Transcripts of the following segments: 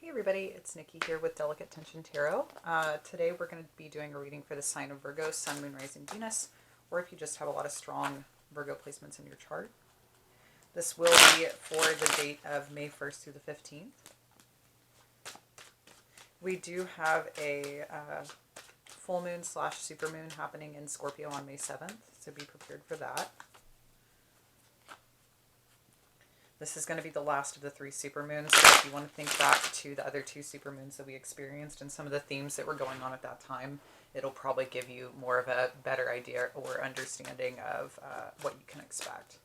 Hey everybody, it's Nikki here with Delicate Tension Tarot. Today we're going to be doing a reading for the sign of Virgo, Sun, Moon, Rising, Venus, or if you just have a lot of strong Virgo placements in your chart. This will be for the date of May 1st through the 15th. We do have a full moon / supermoon happening in Scorpio on May 7th, so be prepared for that. This is going to be the last of the 3 supermoons, so if you want to think back to the other 2 supermoons that we experienced and some of the themes that were going on at that time, it'll probably give you more of a better idea or understanding of what you can expect.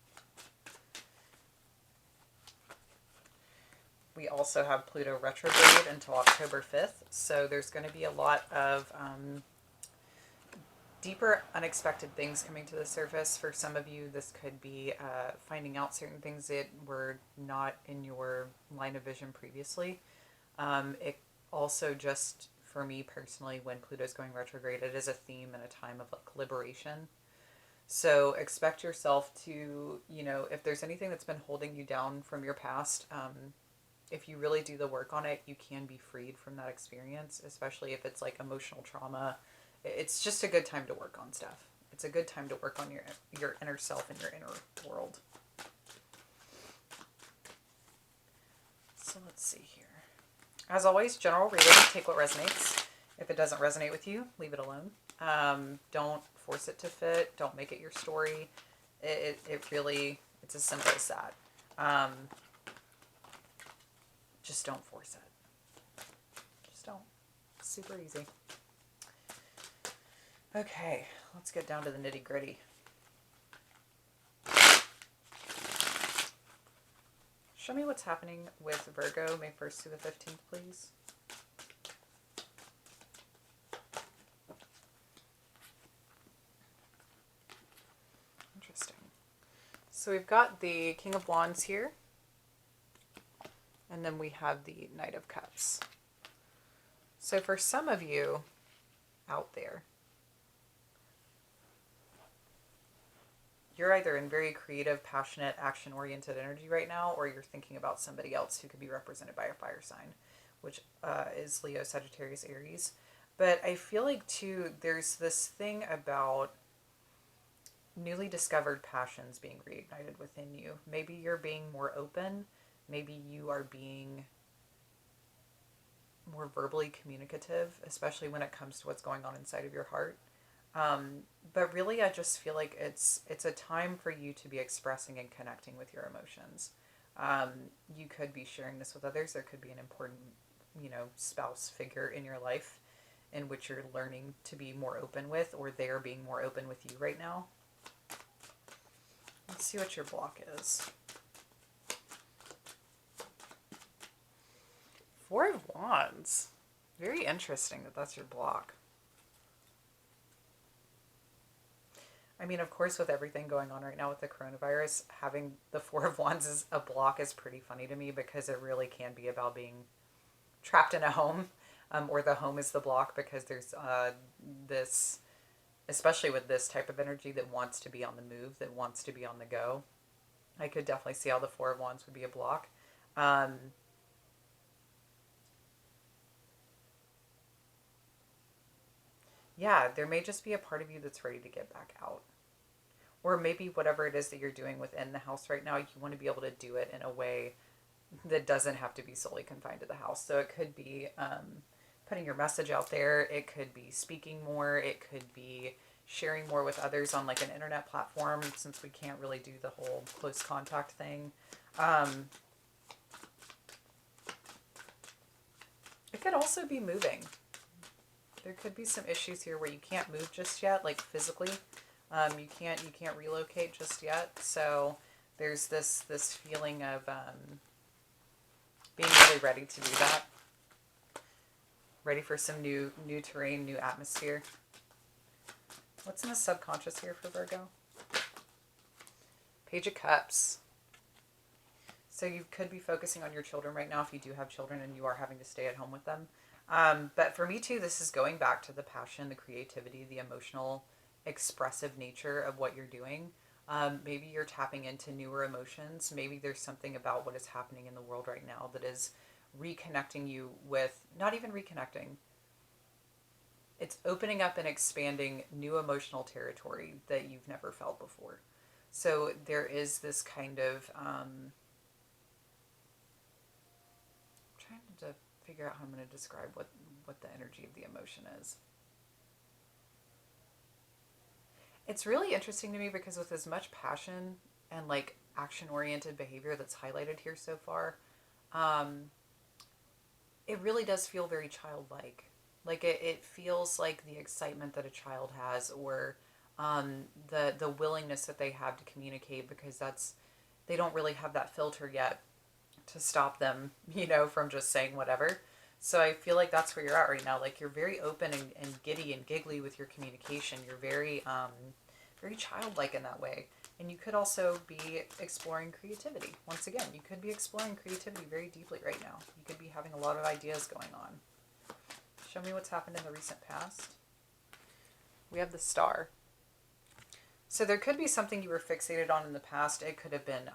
We also have Pluto retrograde until October 5th, so there's going to be a lot of deeper, unexpected things coming to the surface. For some of you, this could be finding out certain things that were not in your line of vision previously. It also just, for me personally, when Pluto's going retrograde, it is a theme and a time of like liberation. So expect yourself to, if there's anything that's been holding you down from your past, if you really do the work on it, you can be freed from that experience, especially if it's like emotional trauma. It's just a good time to work on stuff. It's a good time to work on your inner self and your inner world. So let's see here. As always, general reading, take what resonates. If it doesn't resonate with you, leave it alone. Don't force it to fit. Don't make it your story. It really, it's as simple as that. Just don't force it. Just don't. It's super easy. Okay, let's get down to the nitty gritty. Show me what's happening with Virgo, May 1st through the 15th, please. Interesting. So we've got the King of Wands here. And then we have the Knight of Cups. So for some of you out there, you're either in very creative, passionate, action-oriented energy right now, or you're thinking about somebody else who could be represented by a fire sign, which is Leo, Sagittarius, Aries. But I feel like, too, there's this thing about newly discovered passions being reignited within you. Maybe you're being more open. Maybe you are being more verbally communicative, especially when it comes to what's going on inside of your heart. But really, I just feel like it's a time for you to be expressing and connecting with your emotions. You could be sharing this with others. There could be an important, spouse figure in your life in which you're learning to be more open with, or they're being more open with you right now. Let's see what your block is. 4 of Wands. Very interesting that that's your block. I mean, of course, with everything going on right now with the coronavirus, having the 4 of Wands as a block is pretty funny to me, because it really can be about being trapped in a home, or the home is the block, because there's this, especially with this type of energy that wants to be on the move, that wants to be on the go. I could definitely see how the 4 of Wands would be a block. Yeah, there may just be a part of you that's ready to get back out. Or maybe whatever it is that you're doing within the house right now, you want to be able to do it in a way that doesn't have to be solely confined to the house. So it could be putting your message out there. It could be speaking more. It could be sharing more with others on like an internet platform, since we can't really do the whole close contact thing. It could also be moving. There could be some issues here where you can't move just yet, like physically. You can't relocate just yet. So there's this feeling of being really ready to do that. Ready for some new terrain, new atmosphere. What's in the subconscious here for Virgo? Page of Cups. So you could be focusing on your children right now if you do have children and you are having to stay at home with them. But for me too, this is going back to the passion, the creativity, the emotional, expressive nature of what you're doing. Maybe you're tapping into newer emotions. Maybe there's something about what is happening in the world right now that is reconnecting you with, not even reconnecting, it's opening up and expanding new emotional territory that you've never felt before. So there is this kind of, trying to figure out how I'm going to describe what the energy of the emotion is. It's really interesting to me because with as much passion and like action-oriented behavior that's highlighted here so far, it really does feel very childlike. Like it feels like the excitement that a child has, or the willingness that they have to communicate, because they don't really have that filter yet to stop them, from just saying whatever. So I feel like that's where you're at right now. Like you're very open and giddy and giggly with your communication. You're very very childlike in that way. And you could also be exploring creativity. Once again, you could be exploring creativity very deeply right now. You could be having a lot of ideas going on. Show me what's happened in the recent past. We have the Star. So there could be something you were fixated on in the past. It could have been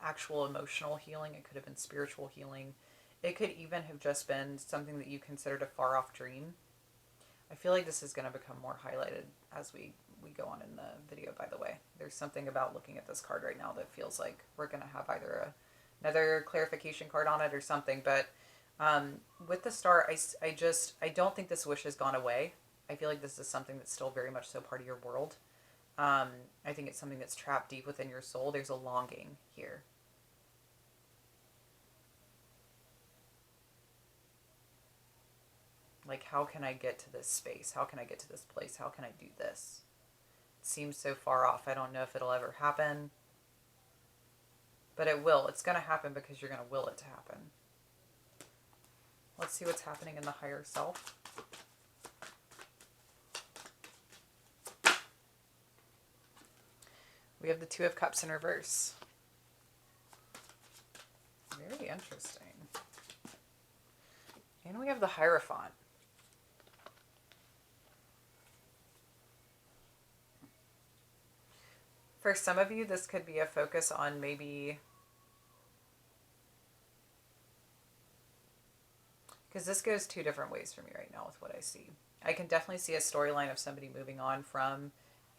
actual emotional healing. It could have been spiritual healing. It could even have just been something that you considered a far-off dream. I feel like this is going to become more highlighted as we go on in the video, by the way. There's something about looking at this card right now that feels like we're going to have either another clarification card on it or something. But with the Star, I don't think this wish has gone away. I feel like this is something that's still very much so part of your world. I think it's something that's trapped deep within your soul. There's a longing here. Like, how can I get to this space? How can I get to this place? How can I do this? It seems so far off. I don't know if it'll ever happen. But it will. It's going to happen because you're going to will it to happen. Let's see what's happening in the higher self. We have the Two of Cups in reverse. Very interesting. And we have the Hierophant. For some of you, this could be a focus on maybe... because this goes two different ways for me right now with what I see. I can definitely see a storyline of somebody moving on from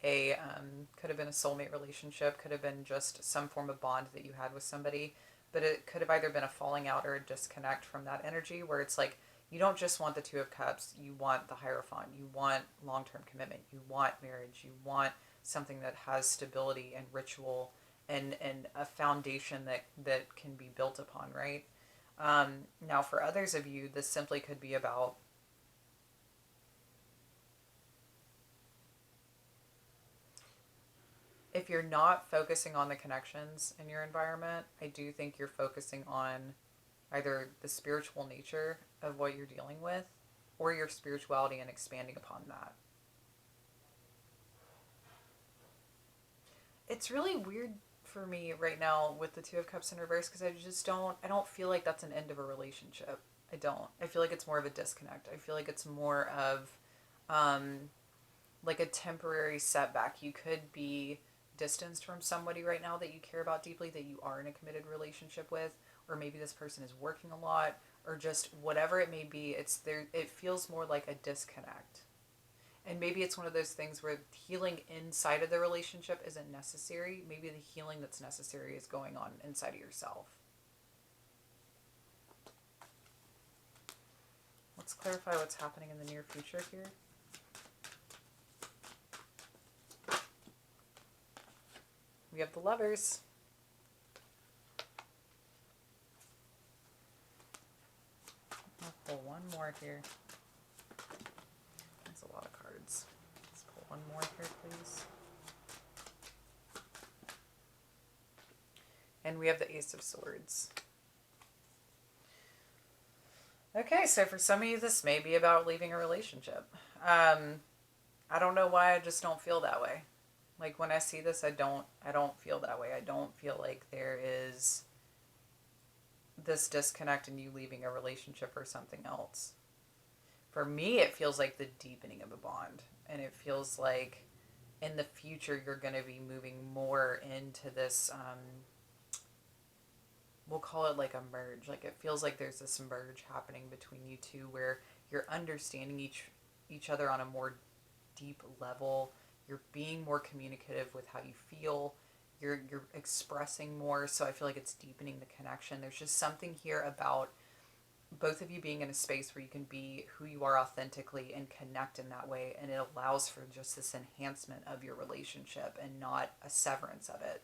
could have been a soulmate relationship, could have been just some form of bond that you had with somebody, but it could have either been a falling out or a disconnect from that energy, where it's like, you don't just want the Two of Cups, you want the Hierophant, you want long-term commitment, you want marriage, you want something that has stability and ritual and a foundation that can be built upon, right? Now for others of you, this simply could be about if you're not focusing on the connections in your environment, I do think you're focusing on either the spiritual nature of what you're dealing with or your spirituality and expanding upon that. It's really weird for me right now with the Two of Cups in reverse, because I don't feel like that's an end of a relationship. I don't. I feel like it's more of a disconnect. I feel like it's more of like a temporary setback. You could be distanced from somebody right now that you care about deeply, that you are in a committed relationship with, or maybe this person is working a lot, or just whatever it may be. It feels more like a disconnect. And maybe it's one of those things where healing inside of the relationship isn't necessary. Maybe the healing that's necessary is going on inside of yourself. Let's clarify what's happening in the near future here. We have the Lovers. I'll pull one more here. That's a lot of cards. Let's pull one more here, please. And we have the Ace of Swords. Okay, so for some of you, this may be about leaving a relationship. I don't know why, I just don't feel that way. Like when I see this, I don't feel that way. I don't feel like there is this disconnect in you leaving a relationship or something else. For me, it feels like the deepening of a bond. And it feels like in the future, you're going to be moving more into this we'll call it like a merge. Like it feels like there's this merge happening between you two where you're understanding each other on a more deep level. You're being more communicative with how you feel. You're expressing more. So I feel like it's deepening the connection. There's just something here about both of you being in a space where you can be who you are authentically and connect in that way, and it allows for just this enhancement of your relationship and not a severance of it.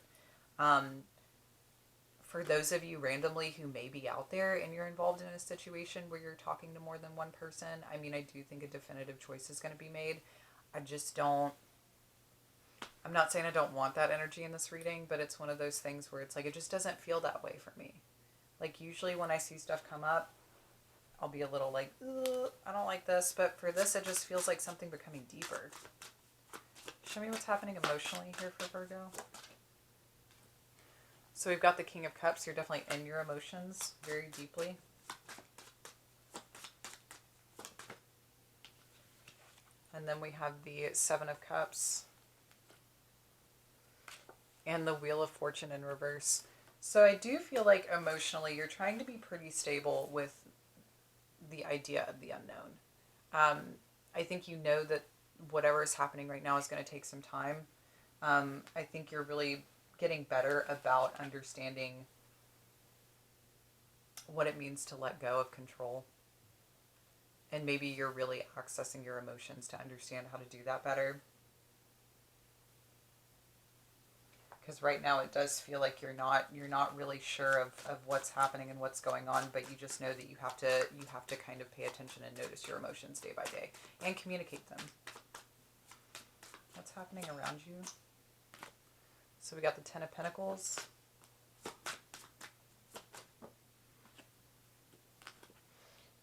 For those of you randomly who may be out there and you're involved in a situation where you're talking to more than one person, I mean, I do think a definitive choice is going to be made. I just don't, I'm not saying I don't want that energy in this reading, but it's one of those things where it's like, it just doesn't feel that way for me. Like usually when I see stuff come up, I'll be a little like, I don't like this. But for this, it just feels like something becoming deeper. Show me what's happening emotionally here for Virgo. So we've got the King of Cups. You're definitely in your emotions very deeply. And then we have the Seven of Cups. And the Wheel of Fortune in reverse. So I do feel like emotionally you're trying to be pretty stable with the idea of the unknown. I think you know that whatever is happening right now is going to take some time. I think you're really getting better about understanding what it means to let go of control. And maybe you're really accessing your emotions to understand how to do that better. Because right now it does feel like you're not really sure of what's happening and what's going on, but you just know that you have to kind of pay attention and notice your emotions day by day and communicate them. What's happening around you? So we got the Ten of Pentacles.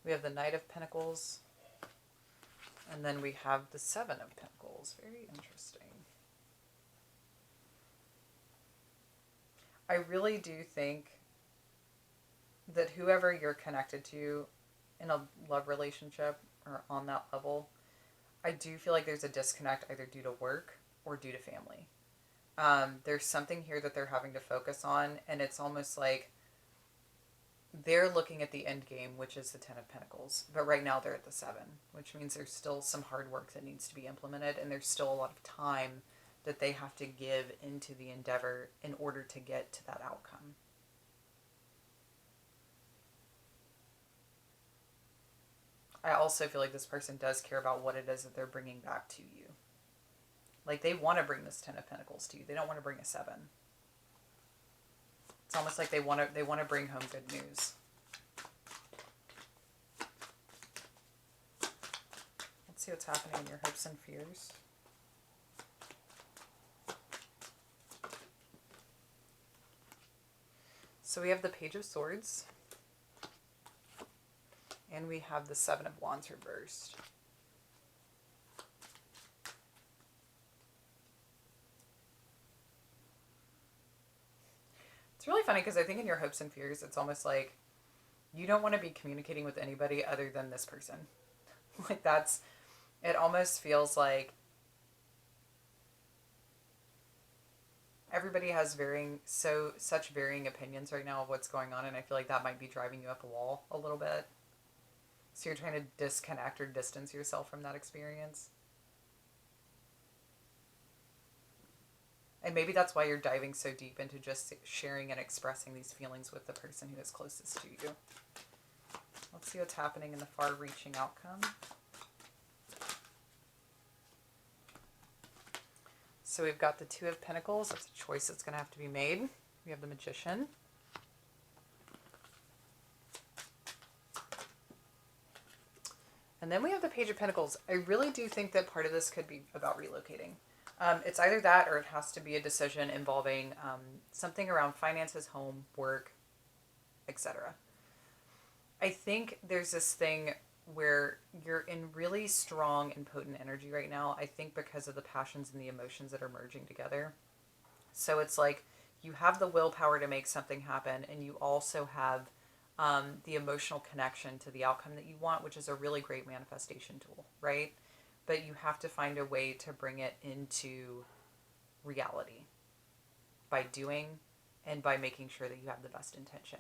We have the Knight of Pentacles. And then we have the Seven of Pentacles. Very interesting. I really do think that whoever you're connected to in a love relationship or on that level, I do feel like there's a disconnect either due to work or due to family. There's something here that they're having to focus on, and it's almost like they're looking at the end game, which is the Ten of Pentacles. But right now they're at the Seven, which means there's still some hard work that needs to be implemented, and there's still a lot of time that they have to give into the endeavor in order to get to that outcome. I also feel like this person does care about what it is that they're bringing back to you. Like they want to bring this Ten of Pentacles to you. They don't want to bring a Seven. It's almost like they want to bring home good news. Let's see what's happening in your hopes and fears. So we have the Page of Swords. And we have the Seven of Wands reversed. It's really funny because I think in your hopes and fears, it's almost like you don't want to be communicating with anybody other than this person. Like it almost feels like everybody has such varying opinions right now of what's going on, and I feel like that might be driving you up a wall a little bit. So you're trying to disconnect or distance yourself from that experience. And maybe that's why you're diving so deep into just sharing and expressing these feelings with the person who is closest to you. Let's see what's happening in the far-reaching outcome. So we've got the Two of Pentacles. That's a choice that's going to have to be made. We have the Magician. And then we have the Page of Pentacles. I really do think that part of this could be about relocating. It's either that or it has to be a decision involving something around finances, home, work, etc. I think there's this thing where you're in really strong and potent energy right now, I think because of the passions and the emotions that are merging together. So it's like you have the willpower to make something happen, and you also have the emotional connection to the outcome that you want, which is a really great manifestation tool, right? But you have to find a way to bring it into reality by doing and by making sure that you have the best intention.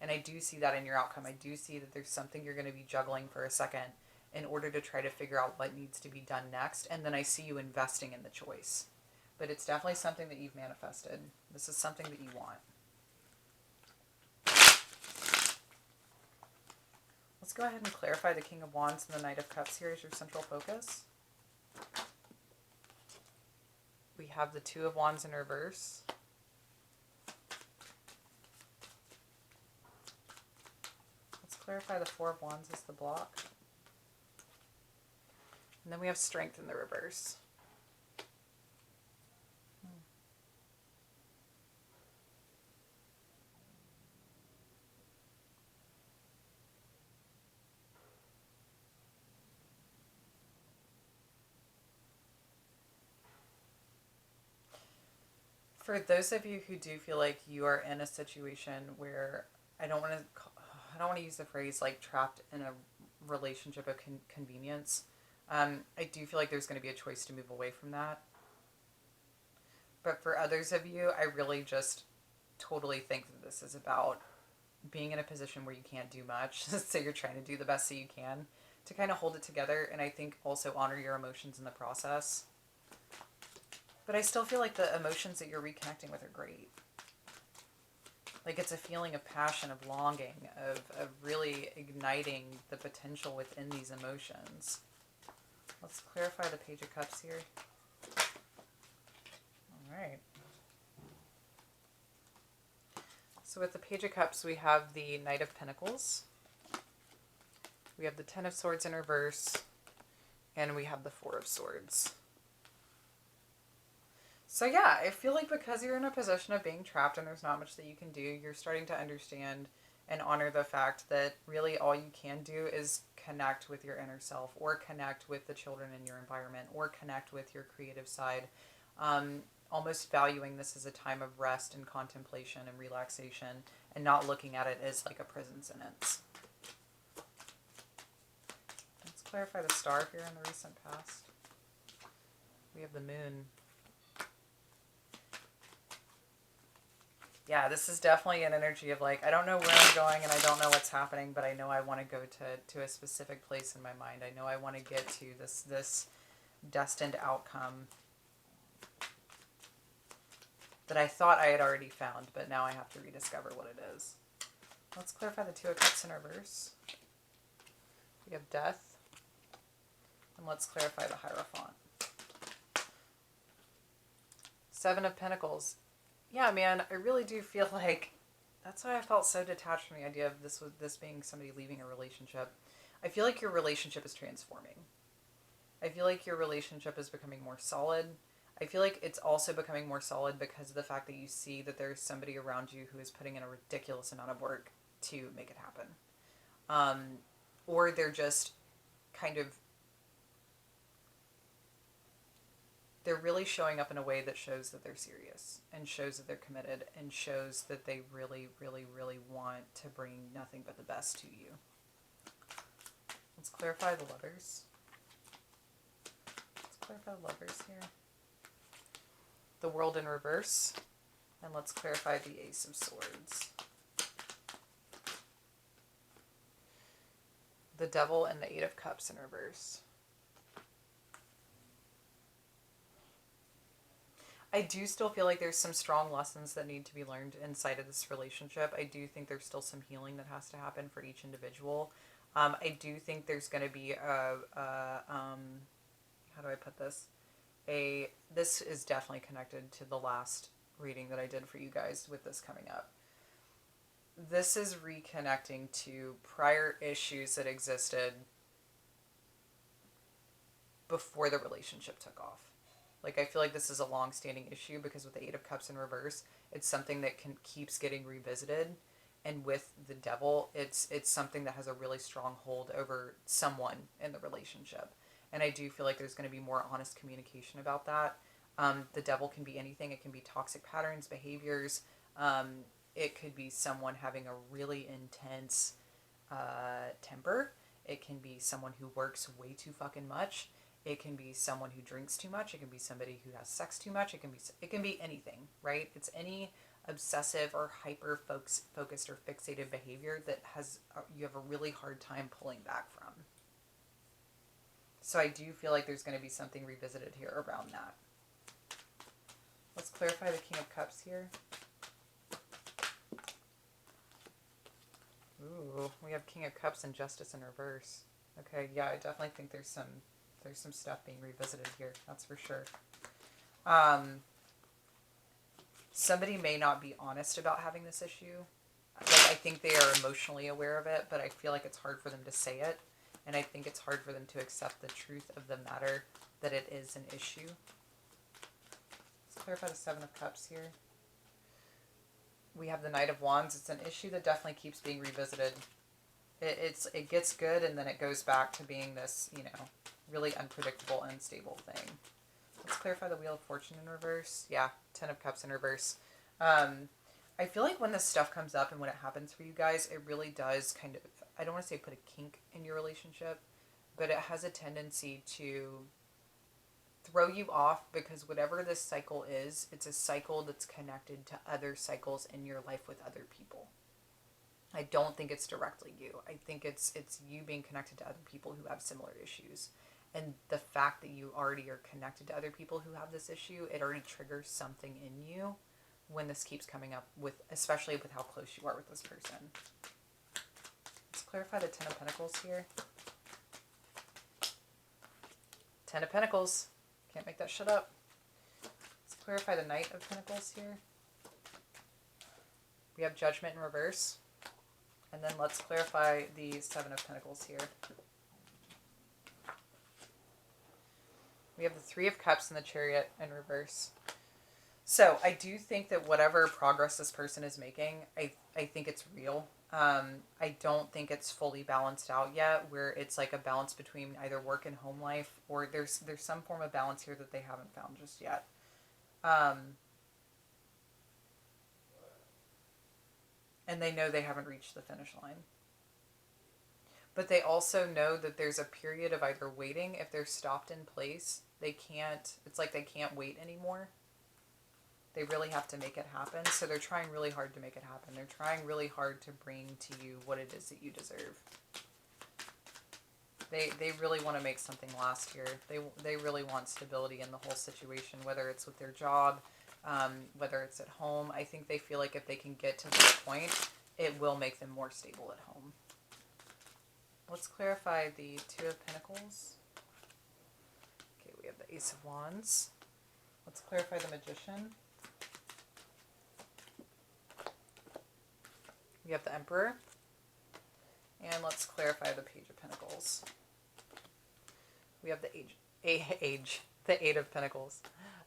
And I do see that in your outcome. I do see that there's something you're going to be juggling for a second in order to try to figure out what needs to be done next. And then I see you investing in the choice. But it's definitely something that you've manifested. This is something that you want. Let's go ahead and clarify the King of Wands and the Knight of Cups here as your central focus. We have the Two of Wands in reverse. Let's clarify the Four of Wands as the block. And then we have Strength in the reverse. For those of you who do feel like you are in a situation where I don't want to use the phrase like trapped in a relationship of convenience. I do feel like there's going to be a choice to move away from that. But for others of you, I really just totally think that this is about being in a position where you can't do much. So you're trying to do the best that you can to kind of hold it together. And I think also honor your emotions in the process. But I still feel like the emotions that you're reconnecting with are great. Like it's a feeling of passion, of longing, of really igniting the potential within these emotions. Let's clarify the Page of Cups here. All right. So with the Page of Cups, we have the Knight of Pentacles. We have the Ten of Swords in reverse. And we have the Four of Swords. So yeah, I feel like because you're in a position of being trapped and there's not much that you can do, you're starting to understand and honor the fact that really all you can do is connect with your inner self, or connect with the children in your environment, or connect with your creative side. Almost valuing this as a time of rest and contemplation and relaxation, and not looking at it as like a prison sentence. Let's clarify the Star here in the recent past. We have the Moon. Yeah, this is definitely an energy of like, I don't know where I'm going and I don't know what's happening, but I know I want to go to a specific place in my mind. I know I want to get to this destined outcome that I thought I had already found, but now I have to rediscover what it is. Let's clarify the Two of Cups in reverse. We have Death. And let's clarify the Hierophant. Seven of Pentacles. Yeah, man, I really do feel like that's why I felt so detached from the idea of this being somebody leaving a relationship. I feel like your relationship is transforming. I feel like your relationship is becoming more solid. I feel like it's also becoming more solid because of the fact that you see that there's somebody around you who is putting in a ridiculous amount of work to make it happen. Or they're just kind of, they're really showing up in a way that shows that they're serious and shows that they're committed and shows that they really, really, really want to bring nothing but the best to you. Let's clarify the Lovers. Let's clarify the Lovers here. The World in reverse. And let's clarify the Ace of Swords. The Devil and the Eight of Cups in reverse. I do still feel like there's some strong lessons that need to be learned inside of this relationship. I do think there's still some healing that has to happen for each individual. I do think there's going to be how do I put this? This is definitely connected to the last reading that I did for you guys with this coming up. This is reconnecting to prior issues that existed before the relationship took off. Like, I feel like this is a long-standing issue because with the Eight of Cups in reverse, it's something that keeps getting revisited. And with the Devil, it's something that has a really strong hold over someone in the relationship. And I do feel like there's going to be more honest communication about that. The Devil can be anything. It can be toxic patterns, behaviors. It could be someone having a really intense temper. It can be someone who works way too fucking much. It can be someone who drinks too much. It can be somebody who has sex too much. It can be anything, right? It's any obsessive or hyper focused or fixated behavior that you have a really hard time pulling back from. So I do feel like there's going to be something revisited here around that. Let's clarify the King of Cups here. Ooh, we have King of Cups and Justice in reverse. Okay, yeah, I definitely think there's some stuff being revisited here. That's for sure. Somebody may not be honest about having this issue. Like, I think they are emotionally aware of it, but I feel like it's hard for them to say it. And I think it's hard for them to accept the truth of the matter that it is an issue. Let's clarify the Seven of Cups here. We have the Knight of Wands. It's an issue that definitely keeps being revisited. It gets good and then it goes back to being this, really unpredictable, unstable thing. Let's clarify the Wheel of Fortune in reverse. Yeah, Ten of Cups in reverse. I feel like when this stuff comes up and when it happens for you guys, it really does kind of, I don't want to say put a kink in your relationship, but it has a tendency to throw you off because whatever this cycle is, it's a cycle that's connected to other cycles in your life with other people. I don't think it's directly you. I think it's you being connected to other people who have similar issues. And the fact that you already are connected to other people who have this issue, it already triggers something in you when this keeps coming up, especially with how close you are with this person. Let's clarify the Ten of Pentacles here. Ten of Pentacles. Can't make that shut up. Let's clarify the Knight of Pentacles here. We have Judgment in reverse. And then let's clarify the Seven of Pentacles here. We have the Three of Cups and the Chariot in reverse. So I do think that whatever progress this person is making, I think it's real. I don't think it's fully balanced out yet, where it's like a balance between either work and home life, or there's some form of balance here that they haven't found just yet. And they know they haven't reached the finish line. But they also know that there's a period of either waiting. If they're stopped in place, it's like they can't wait anymore. They really have to make it happen. So they're trying really hard to make it happen. They're trying really hard to bring to you what it is that you deserve. They really want to make something last here. They really want stability in the whole situation, whether it's with their job, whether it's at home. I think they feel like if they can get to this point, it will make them more stable at home. Let's clarify the Two of Pentacles. Okay, we have the Ace of Wands. Let's clarify the Magician. We have the Emperor. And let's clarify the Page of Pentacles. We have the the Eight of Pentacles.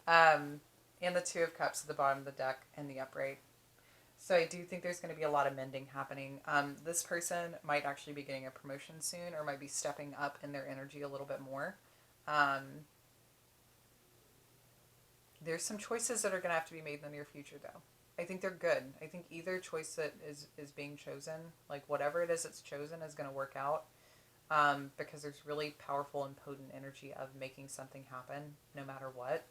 And the Two of Cups at the bottom of the deck and the upright. So I do think there's going to be a lot of mending happening. This person might actually be getting a promotion soon, or might be stepping up in their energy a little bit more. There's some choices that are going to have to be made in the near future, though. I think they're good. I think either choice that is being chosen, like whatever it is that's chosen, is going to work out. Because there's really powerful and potent energy of making something happen, no matter what.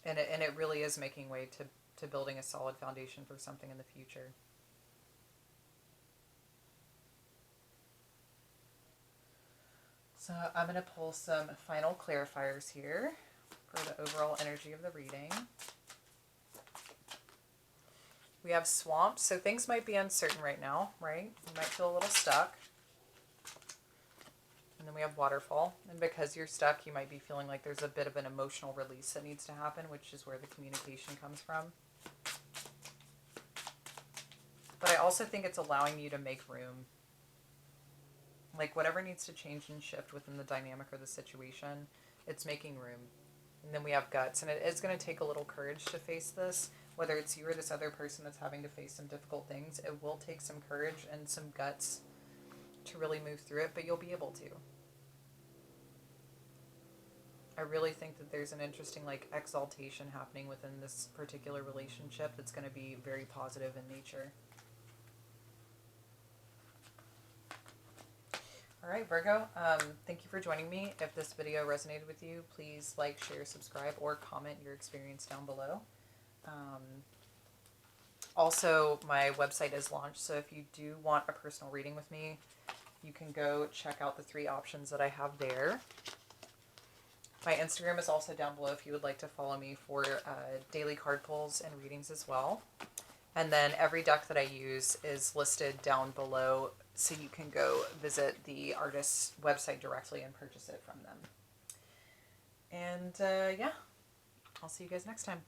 And it really is making way to building a solid foundation for something in the future. So I'm going to pull some final clarifiers here for the overall energy of the reading. We have Swamp, so things might be uncertain right now, right? You might feel a little stuck. And then we have Waterfall, and because you're stuck, you might be feeling like there's a bit of an emotional release that needs to happen, which is where the communication comes from. But I also think it's allowing you to make room. Like whatever needs to change and shift within the dynamic or the situation, it's making room. And then we have Guts, and it is going to take a little courage to face this. Whether it's you or this other person that's having to face some difficult things, it will take some courage and some guts to really move through it, but you'll be able to. I really think that there's an interesting exaltation happening within this particular relationship that's going to be very positive in nature. All right, Virgo, thank you for joining me. If this video resonated with you, please like, share, subscribe, or comment your experience down below. Also, my website is launched, so if you do want a personal reading with me, you can go check out the 3 options that I have there. My Instagram is also down below if you would like to follow me for daily card pulls and readings as well. And then every deck that I use is listed down below, so you can go visit the artist's website directly and purchase it from them. And yeah, I'll see you guys next time.